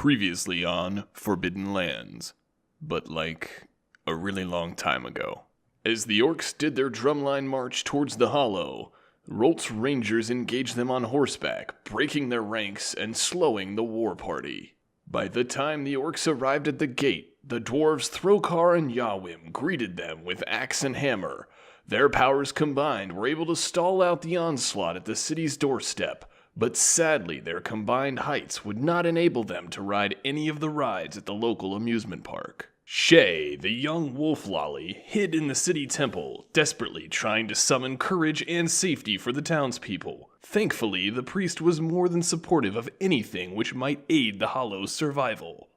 Previously on Forbidden Lands, but like a really long time ago. As the orcs did their drumline march towards the hollow, Rolt's rangers engaged them on horseback, breaking their ranks and slowing the war party. By the time the orcs arrived at the gate, the dwarves Throkar and Yawim greeted them with axe and hammer. Their powers combined were able to stall out the onslaught at the city's doorstep, but sadly their combined heights would not enable them to ride any of the rides at the local amusement park. Shay, the young wolf lolly, hid in the city temple, desperately trying to summon courage and safety for the townspeople. Thankfully, the priest was more than supportive of anything which might aid the Hollow's survival.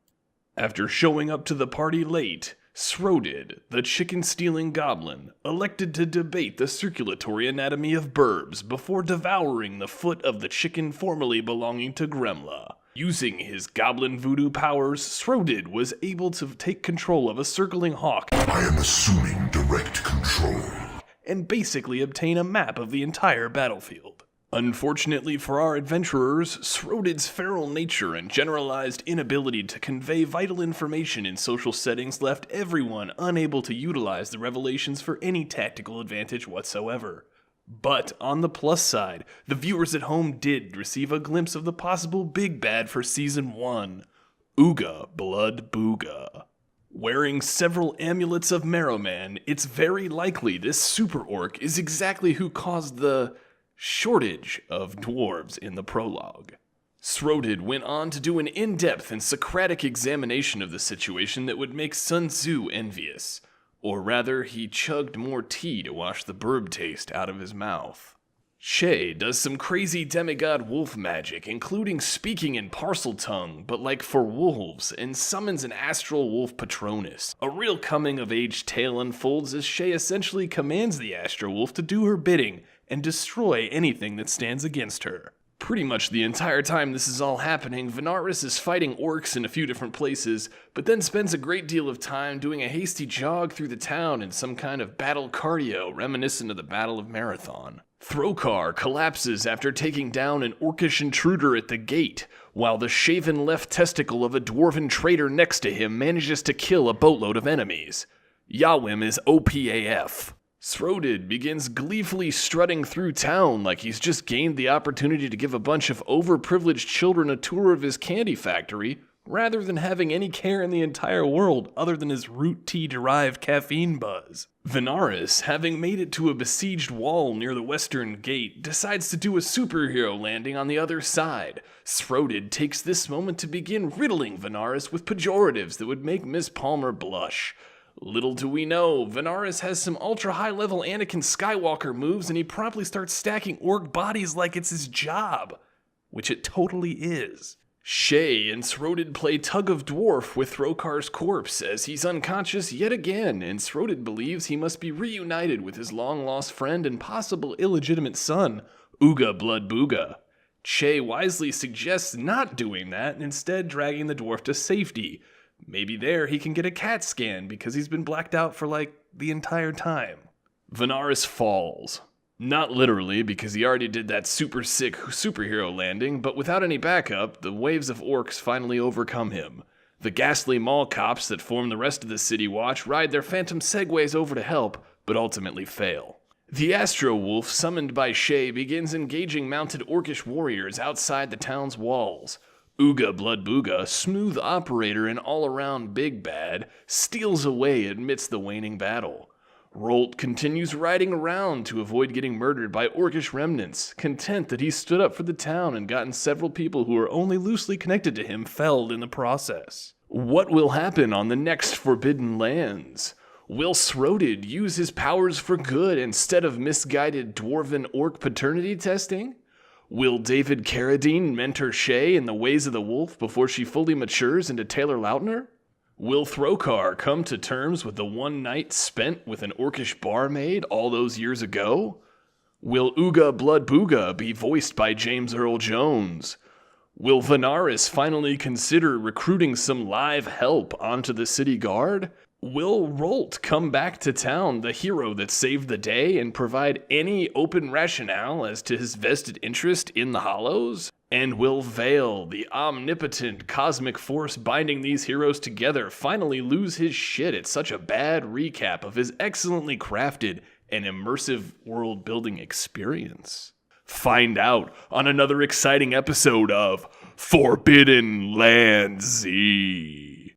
After showing up to the party late, Srodid, the chicken-stealing goblin, elected to debate the circulatory anatomy of burbs before devouring the foot of the chicken formerly belonging to Gremla. Using his goblin voodoo powers, Srodid was able to take control of a circling hawk. I am assuming direct control. And basically obtain a map of the entire battlefield. Unfortunately for our adventurers, Srodid's feral nature and generalized inability to convey vital information in social settings left everyone unable to utilize the revelations for any tactical advantage whatsoever. But on the plus side, the viewers at home did receive a glimpse of the possible big bad for Season 1, Ooga Blood Booga. Wearing several amulets of Marrowman, it's very likely this super orc is exactly who caused the shortage of dwarves in the prologue. Srodid went on to do an in-depth and Socratic examination of the situation that would make Sun Tzu envious. Or rather, he chugged more tea to wash the burb taste out of his mouth. Shay does some crazy demigod wolf magic, including speaking in parcel tongue, but like for wolves, and summons an astral wolf Patronus. A real coming-of-age tale unfolds as Shay essentially commands the astral wolf to do her bidding, and destroy anything that stands against her. Pretty much the entire time this is all happening, Venaris is fighting orcs in a few different places, but then spends a great deal of time doing a hasty jog through the town in some kind of battle cardio reminiscent of the Battle of Marathon. Throkar collapses after taking down an orcish intruder at the gate, while the shaven left testicle of a dwarven traitor next to him manages to kill a boatload of enemies. Yawim is OPAF. Srodid begins gleefully strutting through town like he's just gained the opportunity to give a bunch of overprivileged children a tour of his candy factory, rather than having any care in the entire world other than his root tea-derived caffeine buzz. Venaris, having made it to a besieged wall near the western gate, decides to do a superhero landing on the other side. Srodid takes this moment to begin riddling Venaris with pejoratives that would make Miss Palmer blush. Little do we know, Venaris has some ultra-high-level Anakin Skywalker moves and he promptly starts stacking orc bodies like it's his job. Which it totally is. Shay and Srodid play tug-of-dwarf with Throkar's corpse as he's unconscious yet again, and Srodid believes he must be reunited with his long-lost friend and possible illegitimate son, Ooga Blood Booga. Shay wisely suggests not doing that and instead dragging the dwarf to safety. Maybe there he can get a CAT scan because he's been blacked out for like the entire time. Venaris falls. Not literally because he already did that super sick superhero landing, but without any backup, the waves of orcs finally overcome him. The ghastly mall cops that form the rest of the city watch ride their phantom segways over to help, but ultimately fail. The Astro Wolf summoned by Shay begins engaging mounted orcish warriors outside the town's walls. Ooga Blood Booga, smooth operator and all-around big bad, steals away amidst the waning battle. Rolt continues riding around to avoid getting murdered by orcish remnants, content that he stood up for the town and gotten several people who are only loosely connected to him felled in the process. What will happen on the next Forbidden Lands? Will Srodid use his powers for good instead of misguided dwarven orc paternity testing? Will David Carradine mentor Shay in the ways of the wolf before she fully matures into Taylor Lautner? Will Throkar come to terms with the one night spent with an orcish barmaid all those years ago? Will Ooga Blood Booga be voiced by James Earl Jones? Will Venaris finally consider recruiting some live help onto the city guard? Will Rolt come back to town, the hero that saved the day, and provide any open rationale as to his vested interest in the Hollows? And will Vale, the omnipotent cosmic force binding these heroes together, finally lose his shit at such a bad recap of his excellently crafted and immersive world-building experience? Find out on another exciting episode of Forbidden Land Z.